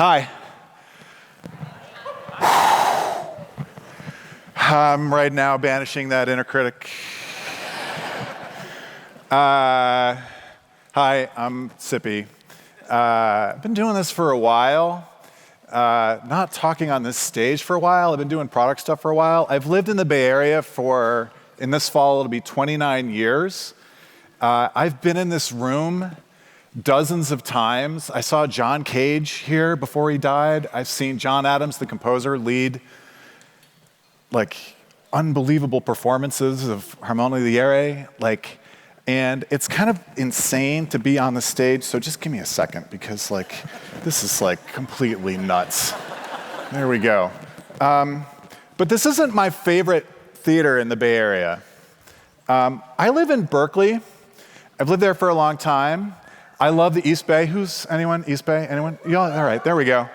Hi. I'm right now banishing that inner critic. Hi, I'm Sippey. I've been doing this for a while. Not talking on this stage for a while. I've been doing product stuff for a while. I've lived in the Bay Area for, in this fall, it'll be 29 years. I've been in this room dozens of times. I saw John Cage here before he died. I've seen John Adams, the composer, lead unbelievable performances of Harmonie Liere. And it's kind of insane to be on the stage, so just give me a second, because this is completely nuts. There we go. But this isn't my favorite theater in the Bay Area. I live in Berkeley. I've lived there for a long time. I love the East Bay. Anyone? East Bay? Anyone? Yeah, all right, there we go.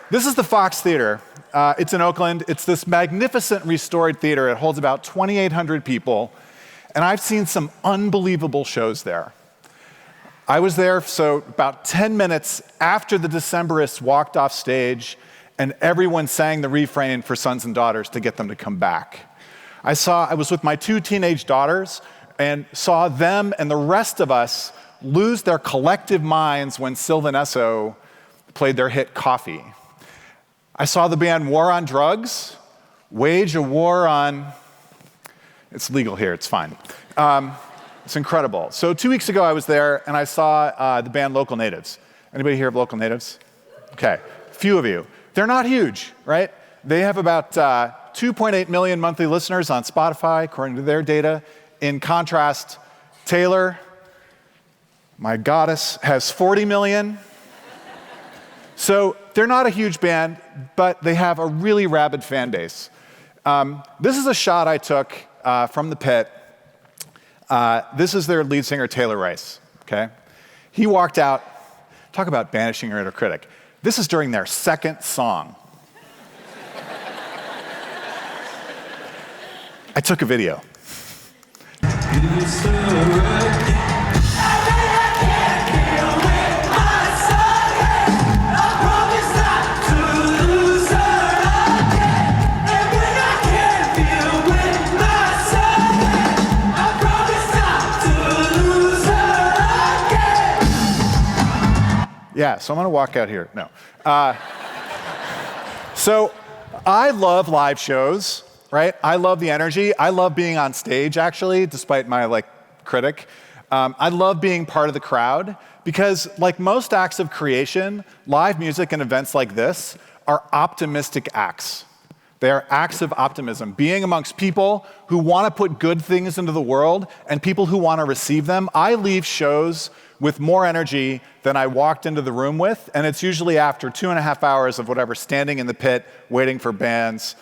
This is the Fox Theater. It's in Oakland. It's this magnificent restored theater. It holds about 2,800 people. And I've seen some unbelievable shows there. I was there about 10 minutes after the Decemberists walked off stage and everyone sang the refrain for Sons and Daughters to get them to come back. I was with my 2 teenage daughters and saw them and the rest of us lose their collective minds when Sylvan Esso played their hit Coffee. I saw the band War on Drugs wage a war on... It's legal here, it's fine. It's incredible. So 2 weeks ago I was there and I saw the band Local Natives. Anybody hear of Local Natives? Okay, a few of you. They're not huge, right? They have about 2.8 million monthly listeners on Spotify, according to their data. In contrast, Taylor, my goddess, has 40 million. So they're not a huge band, but they have a really rabid fan base. This is a shot I took from the pit. This is their lead singer, Taylor Rice, okay? He walked out, talk about banishing your inner critic. This is during their second song. I took a video. Yeah, so I'm gonna walk out here. No. So I love live shows, right? I love the energy. I love being on stage, actually, despite my critic. I love being part of the crowd because, like most acts of creation, live music and events like this are optimistic acts. They are acts of optimism, being amongst people who want to put good things into the world and people who want to receive them. I leave shows with more energy than I walked into the room with, and it's usually after 2.5 hours of whatever, standing in the pit, waiting for bands,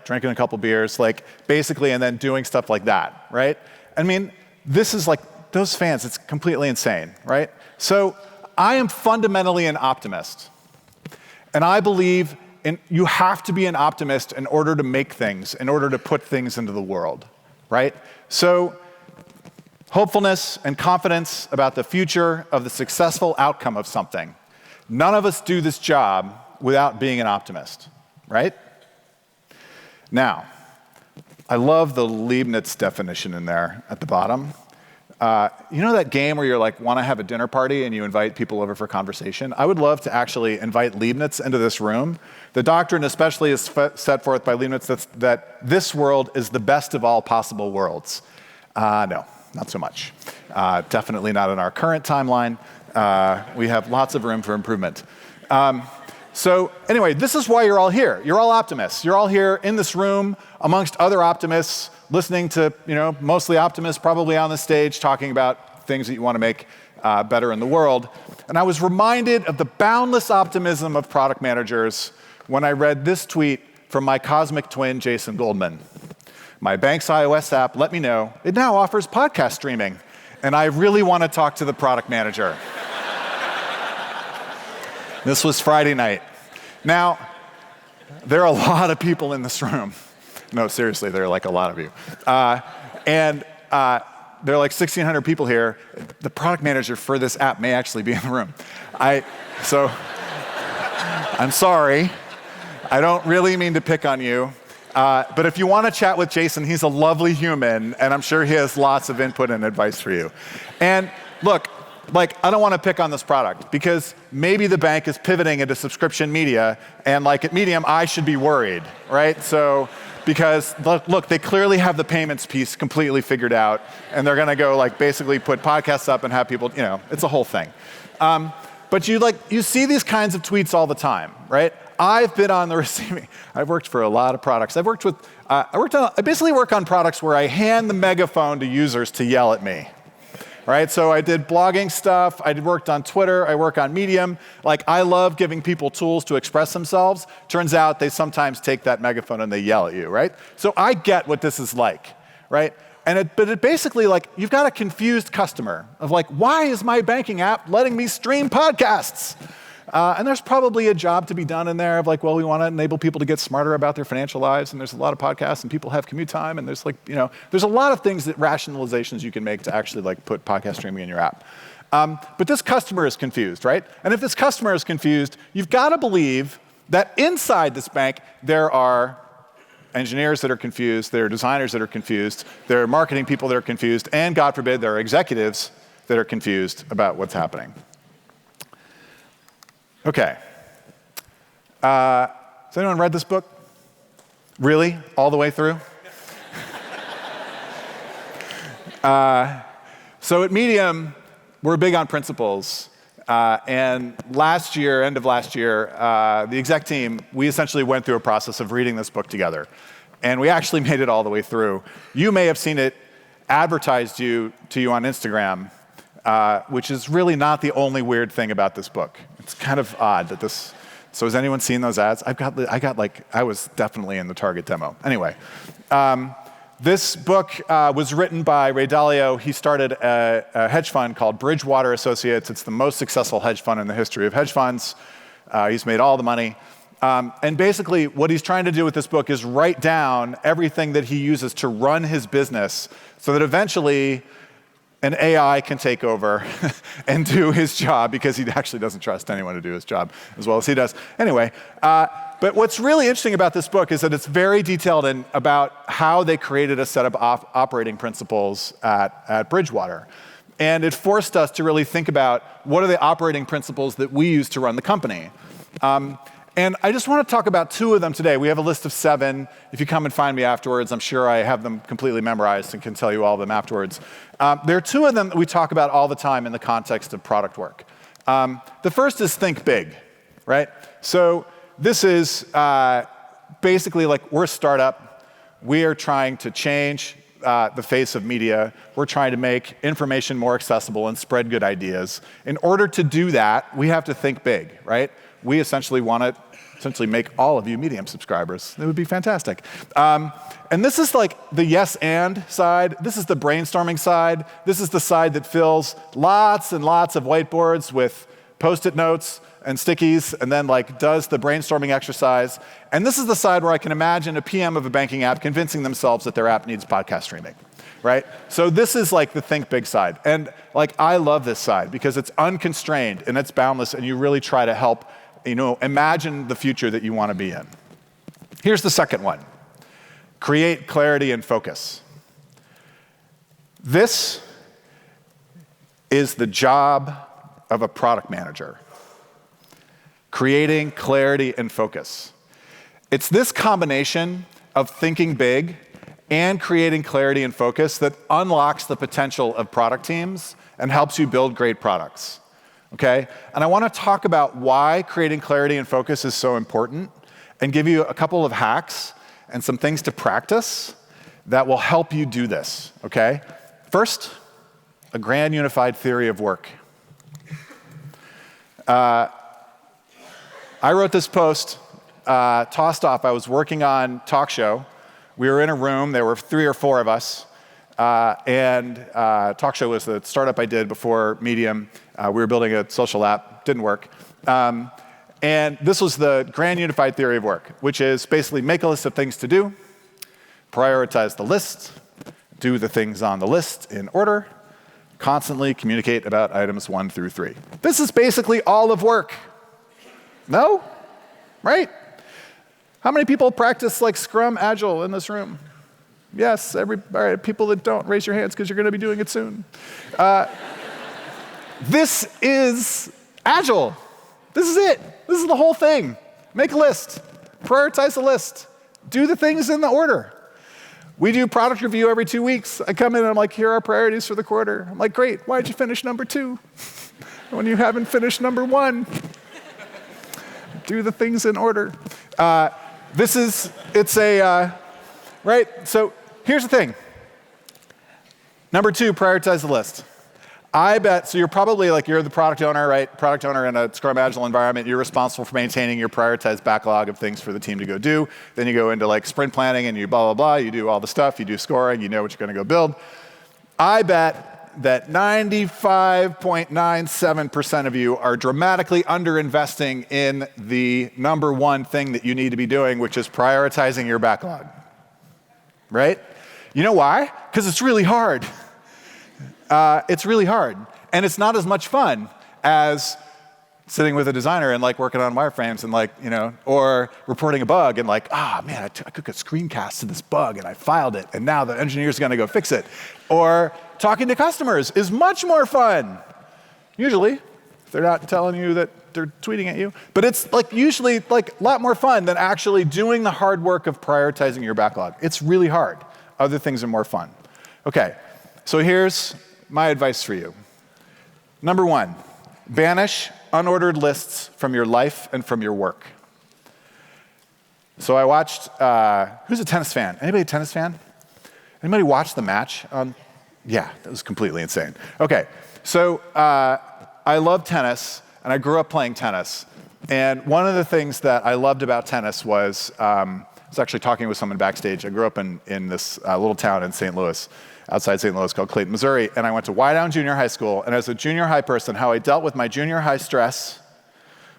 drinking a couple beers, basically, and then doing stuff like that, right? I mean, this is those fans, it's completely insane, right? So I am fundamentally an optimist, and I believe you have to be an optimist in order to make things, in order to put things into the world, right? So hopefulness and confidence about the future of the successful outcome of something. None of us do this job without being an optimist, right? Now, I love the Leibniz definition in there at the bottom. You know that game where you're want to have a dinner party and you invite people over for conversation? I would love to actually invite Leibniz into this room. The doctrine especially is set forth by Leibniz that this world is the best of all possible worlds. No, not so much. Definitely not in our current timeline. We have lots of room for improvement. So anyway, this is why you're all here. You're all optimists. You're all here in this room amongst other optimists, listening to, mostly optimists probably on the stage talking about things that you want to make better in the world. And I was reminded of the boundless optimism of product managers when I read this tweet from my cosmic twin, Jason Goldman. My bank's iOS app let me know it now offers podcast streaming, and I really want to talk to the product manager. This was Friday night. Now, there are a lot of people in this room. No, seriously, there are a lot of you. And there are 1,600 people here. The product manager for this app may actually be in the room. So I'm sorry. I don't really mean to pick on you. But if you want to chat with Jason, he's a lovely human, and I'm sure he has lots of input and advice for you. And look, I don't want to pick on this product, because maybe the bank is pivoting into subscription media, and at Medium, I should be worried, right? So, because look, they clearly have the payments piece completely figured out, and they're going to go basically put podcasts up and have people, it's a whole thing. But you see these kinds of tweets all the time, right? I've been on the receiving. I've worked for a lot of products. I basically work on products where I hand the megaphone to users to yell at me, right? So I did blogging stuff. I worked on Twitter. I work on Medium. I love giving people tools to express themselves. Turns out they sometimes take that megaphone and they yell at you, right? So I get what this is like, right? But it basically, you've got a confused customer of why is my banking app letting me stream podcasts? And there's probably a job to be done in there of we want to enable people to get smarter about their financial lives, and there's a lot of podcasts, and people have commute time, and there's there's a lot of things rationalizations you can make to actually put podcast streaming in your app. But this customer is confused, right? And if this customer is confused, you've got to believe that inside this bank there are engineers that are confused, there are designers that are confused, there are marketing people that are confused, and God forbid, there are executives that are confused about what's happening. Okay. Has anyone read this book? Really? All the way through? So at Medium, we're big on principles. And end of last year, the exec team, we essentially went through a process of reading this book together. And we actually made it all the way through. You may have seen it advertised to you on Instagram, which is really not the only weird thing about this book. It's kind of odd that this. So has anyone seen those ads? I was definitely in the Target demo. Anyway, this book was written by Ray Dalio. He started a hedge fund called Bridgewater Associates. It's the most successful hedge fund in the history of hedge funds. He's made all the money. And basically, what he's trying to do with this book is write down everything that he uses to run his business so that eventually an AI can take over and do his job, because he actually doesn't trust anyone to do his job as well as he does. Anyway, but what's really interesting about this book is that it's very detailed about how they created a set of operating principles at Bridgewater. And it forced us to really think about what are the operating principles that we use to run the company. And I just want to talk about 2 of them today. We have a list of 7. If you come and find me afterwards, I'm sure I have them completely memorized and can tell you all of them afterwards. There are 2 of them that we talk about all the time in the context of product work. The first is think big, right? So this is basically we're a startup. We are trying to change the face of media. We're trying to make information more accessible and spread good ideas. In order to do that, we have to think big, right? We essentially want to make all of you Medium subscribers. It would be fantastic. And this is the yes and side. This is the brainstorming side. This is the side that fills lots and lots of whiteboards with Post-it notes and stickies, and then does the brainstorming exercise. And this is the side where I can imagine a PM of a banking app convincing themselves that their app needs podcast streaming, right? So this is the think big side. And I love this side because it's unconstrained and it's boundless, and you really try to help imagine the future that you want to be in. Here's the second one. Create clarity and focus. This is the job of a product manager. Creating clarity and focus. It's this combination of thinking big and creating clarity and focus that unlocks the potential of product teams and helps you build great products. Okay? And I want to talk about why creating clarity and focus is so important and give you a couple of hacks and some things to practice that will help you do this, okay? First, a grand unified theory of work. I wrote this post, tossed off. I was working on Talk Show. We were in a room. There were 3 or 4 of us. And Talk Show was the startup I did before Medium. We were building a social app. Didn't work. And this was the grand unified theory of work, which is basically make a list of things to do, prioritize the list, do the things on the list in order, constantly communicate about items 1 through 3. This is basically all of work. No? Right? How many people practice like Scrum Agile in this room? Yes, all right, people that don't, raise your hands because you're going to be doing it soon. This is Agile. This is it. This is the whole thing. Make a list. Prioritize a list. Do the things in the order. We do product review every 2 weeks. I come in and I'm like, here are our priorities for the quarter. I'm like, great, why'd you finish number 2? When you haven't finished number 1. Do the things in order. Right? So here's the thing. Number 2, prioritize the list. I bet, so you're probably like, you're the product owner, right? Product owner in a Scrum Agile environment. You're responsible for maintaining your prioritized backlog of things for the team to go do. Then you go into like sprint planning and you blah, blah, blah. You do all the stuff. You do scoring. You know what you're going to go build. I bet that 95.97% of you are dramatically underinvesting in the number 1 thing that you need to be doing, which is prioritizing your backlog, right? You know why? Because it's really hard. It's really hard. And it's not as much fun as sitting with a designer and like working on wireframes and like, or reporting a bug and like, man, I took a screencast to this bug and I filed it and now the engineer's gonna go fix it. Or talking to customers is much more fun. Usually, if they're not telling you that they're tweeting at you. But it's like usually like a lot more fun than actually doing the hard work of prioritizing your backlog. It's really hard. Other things are more fun. Okay, so here's my advice for you. Number 1, banish unordered lists from your life and from your work. So I watched, who's a tennis fan? Anybody a tennis fan? Anybody watch the match? Yeah, that was completely insane. Okay, so I love tennis, and I grew up playing tennis. And one of the things that I loved about tennis was, I was actually talking with someone backstage. I grew up in this little town in St. Louis, outside St. Louis, called Clayton, Missouri, and I went to Wydown Junior High School, and as a junior high person, how I dealt with my junior high stress,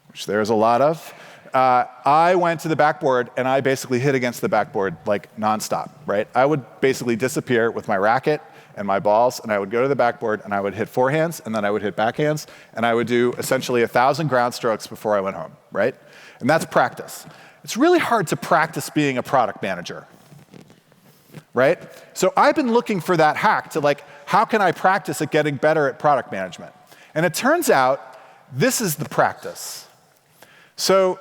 which there's a lot of, I went to the backboard, and I basically hit against the backboard like nonstop, right? I would basically disappear with my racket and my balls, and I would go to the backboard, and I would hit forehands, and then I would hit backhands, and I would do essentially 1,000 ground strokes before I went home, right? And that's practice. It's really hard to practice being a product manager, right? So I've been looking for that hack to like, how can I practice at getting better at product management? And it turns out this is the practice. So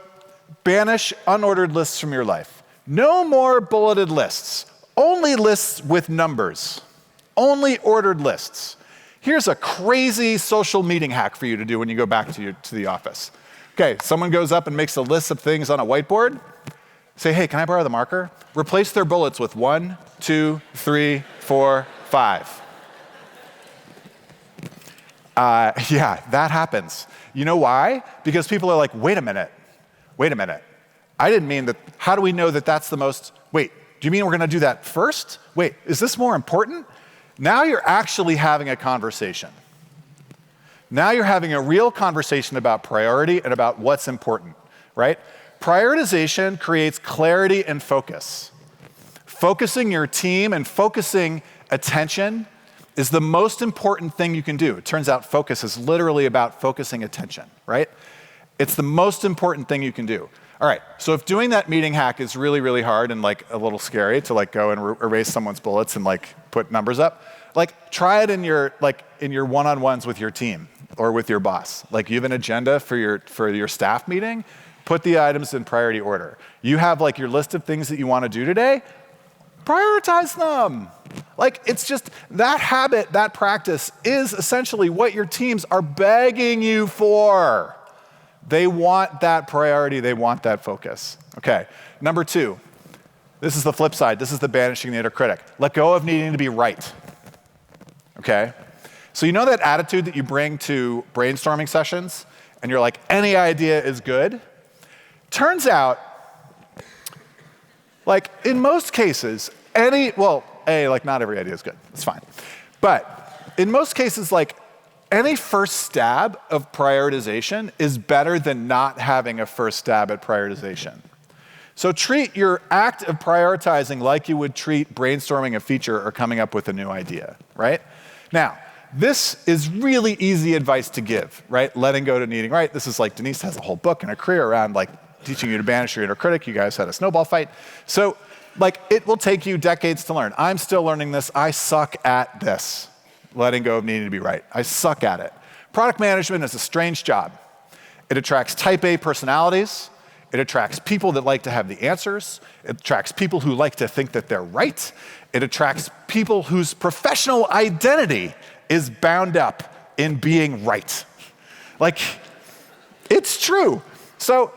banish unordered lists from your life. No more bulleted lists, only lists with numbers, only ordered lists. Here's a crazy social meeting hack for you to do when you go back to the office. Okay, someone goes up and makes a list of things on a whiteboard. Say, hey, can I borrow the marker? Replace their bullets with 1, 2, 3, 4, 5. Yeah, that happens. You know why? Because people are like, wait a minute. I didn't mean that. How do we know that that's the most, wait, do you mean we're gonna do that first? Wait, is this more important? Now you're actually having a conversation. Now you're having a real conversation about priority and about what's important, right? Prioritization creates clarity and focus. Focusing your team and focusing attention is the most important thing you can do. It turns out focus is literally about focusing attention, right? It's the most important thing you can do. All right, so if doing that meeting hack is really, really hard and like a little scary to like go and erase someone's bullets and like put numbers up, like try it in your one-on-ones with your team or with your boss. Like you have an agenda for your staff meeting, put the items in priority order. You have like your list of things that you want to do today, prioritize them. Like it's just that habit, that practice is essentially what your teams are begging you for. They want that priority, they want that focus. Okay, number 2, this is the flip side. This is the banishing the inner critic. Let go of needing to be right, okay? So you know that attitude that you bring to brainstorming sessions and you're like, any idea is good? Turns out, like in most cases, not every idea is good, it's fine. But in most cases, like any first stab of prioritization is better than not having a first stab at prioritization. So treat your act of prioritizing like you would treat brainstorming a feature or coming up with a new idea, right? Now, this is really easy advice to give, right? Letting go to needing right. This is like Denise has a whole book and a career around like teaching you to banish your inner critic. You guys had a snowball fight. So like it will take you decades to learn. I'm still learning this. I suck at this, letting go of needing to be right. I suck at it. Product management is a strange job. It attracts type A personalities. It attracts people that like to have the answers. It attracts people who like to think that they're right. It attracts people whose professional identity is bound up in being right. Like, it's true. So,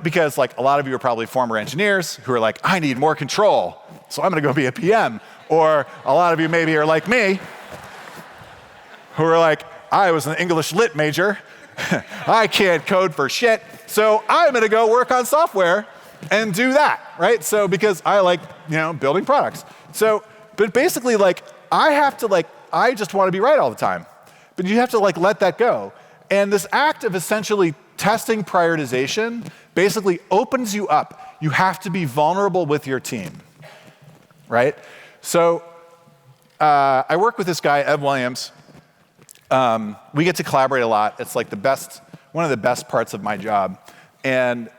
because like a lot of you are probably former engineers who are like, I need more control, so I'm gonna go be a PM. Or a lot of you maybe are like me, who are like, I was an English lit major. I can't code for shit, so I'm gonna go work on software and do that, right? So because I like, building products. So, but basically like, I just wanna be right all the time. But you have to like let that go. And this act of essentially testing prioritization basically opens you up. You have to be vulnerable with your team, right? So I work with this guy, Ed Williams. We get to collaborate a lot. It's like one of the best parts of my job. And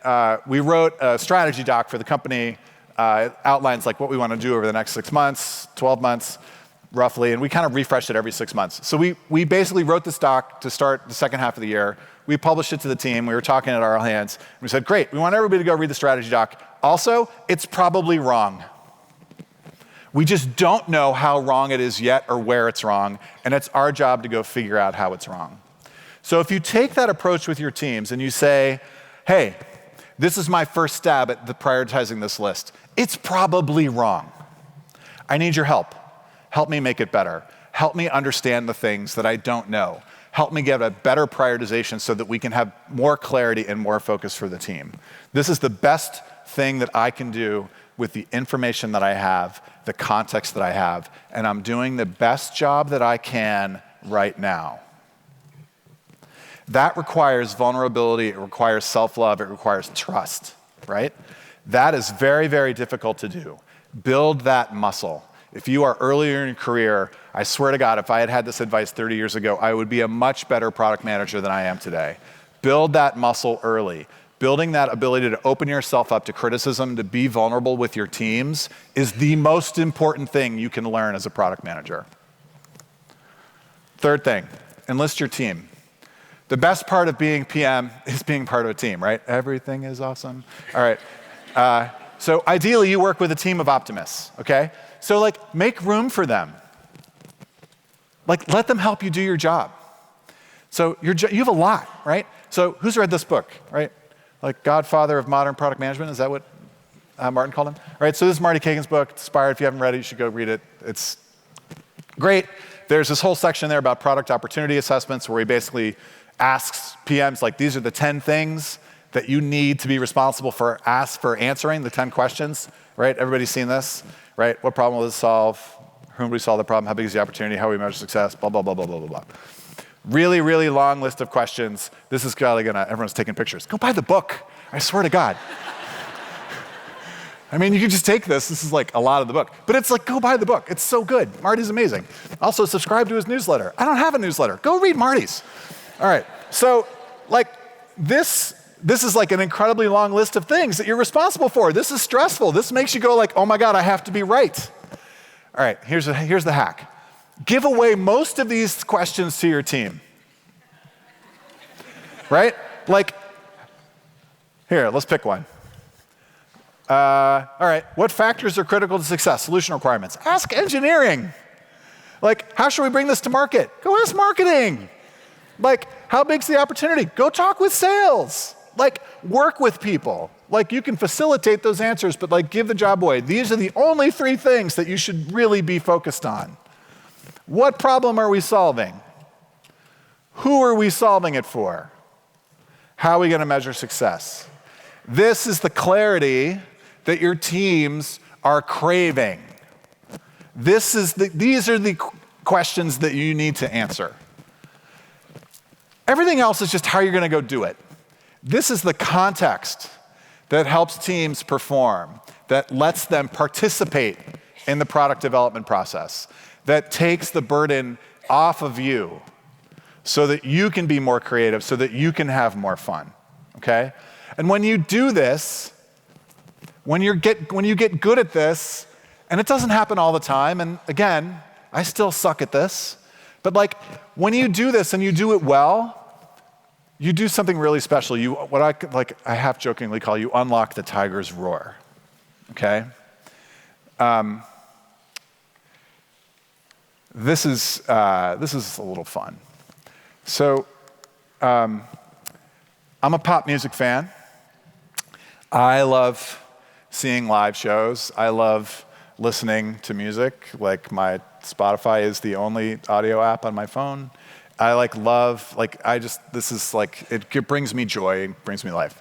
we wrote a strategy doc for the company. It outlines like what we want to do over the next 6 months, 12 months, roughly, and we kind of refreshed it every 6 months. So we basically wrote this doc to start the second half of the year. We published it to the team. We were talking at our all hands. And we said, great, we want everybody to go read the strategy doc. Also, it's probably wrong. We just don't know how wrong it is yet or where it's wrong, and it's our job to go figure out how it's wrong. So if you take that approach with your teams and you say, hey, this is my first stab at prioritizing this list, it's probably wrong. I need your help. Help me make it better. Help me understand the things that I don't know. Help me get a better prioritization so that we can have more clarity and more focus for the team. This is the best thing that I can do with the information that I have, the context that I have, and I'm doing the best job that I can right now. That requires vulnerability, it requires self-love, it requires trust, right? That is very, very difficult to do. Build that muscle. If you are earlier in your career, I swear to God, if I had had this advice 30 years ago, I would be a much better product manager than I am today. Build that muscle early. Building that ability to open yourself up to criticism, to be vulnerable with your teams, is the most important thing you can learn as a product manager. Third thing, enlist your team. The best part of being PM is being part of a team, right? Everything is awesome. All right. So ideally, you work with a team of optimists, okay? So like, make room for them. Like, let them help you do your job. So you have a lot, right? So who's read this book, right? Like Godfather of Modern Product Management, is that what Martin called him? All right, so this is Marty Kagan's book, Inspired. If you haven't read it, you should go read it. It's great. There's this whole section there about product opportunity assessments where he basically asks PMs, like, these are the 10 things that you need to be responsible for answering, the 10 questions, right? Everybody's seen this, right? What problem will this solve? Whom do we solve the problem? How big is the opportunity? How do we measure success? Blah, blah, blah, blah, blah, blah, blah. Really, really long list of questions. This is probably everyone's taking pictures. Go buy the book, I swear to God. I mean, you can just take this. This is like a lot of the book. But it's like, go buy the book. It's so good. Marty's amazing. Also, subscribe to his newsletter. I don't have a newsletter. Go read Marty's. All right, so like this is like an incredibly long list of things that you're responsible for. This is stressful. This makes you go like, oh my God, I have to be right. All right, here's the hack. Give away most of these questions to your team. Right? Like, here, let's pick one. All right, what factors are critical to success? Solution requirements. Ask engineering. Like, how should we bring this to market? Go ask marketing. Like, how big's the opportunity? Go talk with sales. Like, work with people. Like, you can facilitate those answers, but like, give the job away. These are the only 3 things that you should really be focused on. What problem are we solving? Who are we solving it for? How are we going to measure success? This is the clarity that your teams are craving. These are the questions that you need to answer. Everything else is just how you're going to go do it. This is the context that helps teams perform, that lets them participate in the product development process, that takes the burden off of you so that you can be more creative, so that you can have more fun, okay? And when you do this, when you get good at this, and it doesn't happen all the time, and again, I still suck at this, but like when you do this and you do it well, you do something really special. I half jokingly call you unlock the tiger's roar, okay? This is a little fun. So I'm a pop music fan. I love seeing live shows. I love listening to music. Like my Spotify is the only audio app on my phone. I it brings me joy, it brings me life.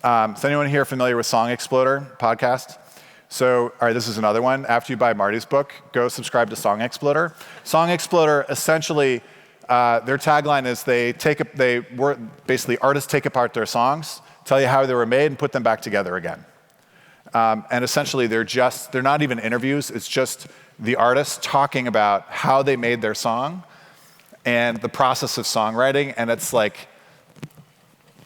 Is anyone here familiar with Song Exploder podcast? So, all right, this is another one. After you buy Marty's book, go subscribe to Song Exploder. Song Exploder, essentially, their tagline is basically artists take apart their songs, tell you how they were made, and put them back together again. And essentially, they're not even interviews. It's just the artists talking about how they made their song and the process of songwriting. And it's like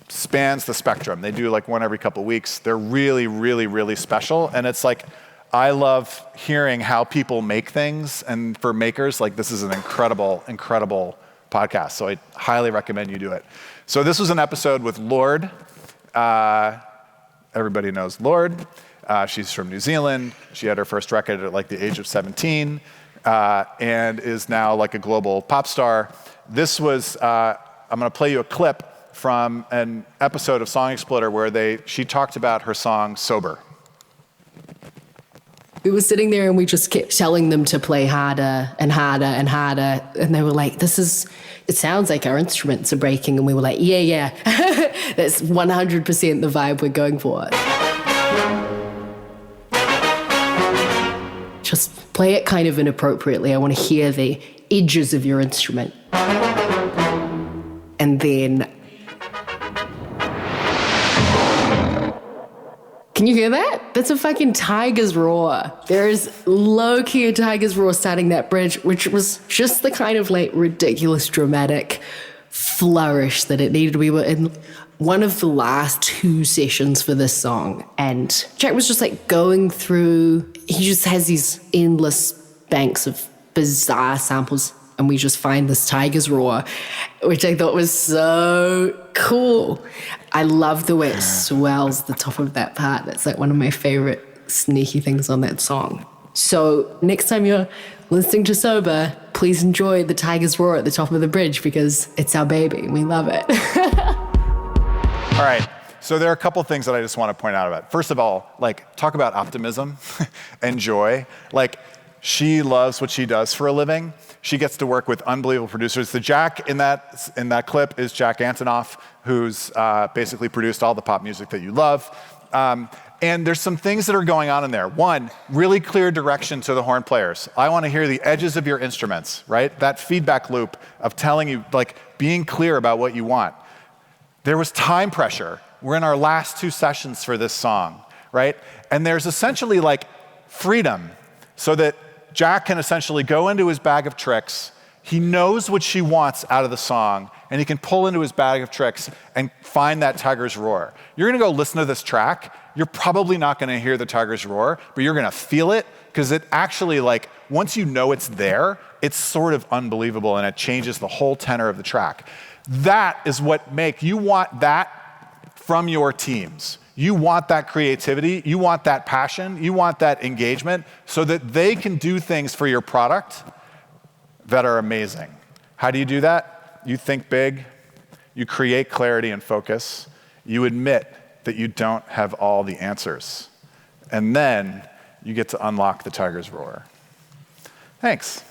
spans the spectrum. They do like one every couple of weeks. They're really, really, really special. And it's like, I love hearing how people make things. And for makers, like this is an incredible, incredible podcast. So I highly recommend you do it. So this was an episode with Lorde. Everybody knows Lorde. She's from New Zealand. She had her first record at like the age of 17 and is now like a global pop star. This was, I'm gonna play you a clip from an episode of Song Exploder where she talked about her song Sober. We were sitting there and we just kept telling them to play harder and harder and harder. And they were like, it sounds like our instruments are breaking. And we were like, yeah. That's 100% the vibe we're going for. Just play it kind of inappropriately. I want to hear the edges of your instrument. And then... Can you hear that? That's a fucking tiger's roar. There is low-key a tiger's roar starting that bridge, which was just the kind of like ridiculous dramatic flourish that it needed. We were in one of the last 2 sessions for this song, and Jack was just like going through, he just has these endless banks of bizarre samples, and we just find this tiger's roar, which I thought was so cool. I love the way it swells the top of that part. That's like one of my favorite sneaky things on that song. So next time you're listening to Sober, please enjoy the tiger's roar at the top of the bridge because it's our baby. We love it. All right. So there are a couple things that I just want to point out about it. First of all, like talk about optimism and joy. Like she loves what she does for a living. She gets to work with unbelievable producers. The Jack in that clip is Jack Antonoff, who's basically produced all the pop music that you love. And there's some things that are going on in there. One, really clear direction to the horn players. I want to hear the edges of your instruments, right? That feedback loop of telling you, like being clear about what you want. There was time pressure. We're in our last 2 sessions for this song, right? And there's essentially like freedom so that Jack can essentially go into his bag of tricks. He knows what she wants out of the song, and he can pull into his bag of tricks and find that tiger's roar. You're gonna go listen to this track. You're probably not gonna hear the tiger's roar, but you're gonna feel it, because it actually, like, once you know it's there, it's sort of unbelievable, and it changes the whole tenor of the track. That is what you want that from your teams. You want that creativity, you want that passion, you want that engagement so that they can do things for your product that are amazing. How do you do that? You think big, you create clarity and focus, you admit that you don't have all the answers, and then you get to unlock the tiger's roar. Thanks.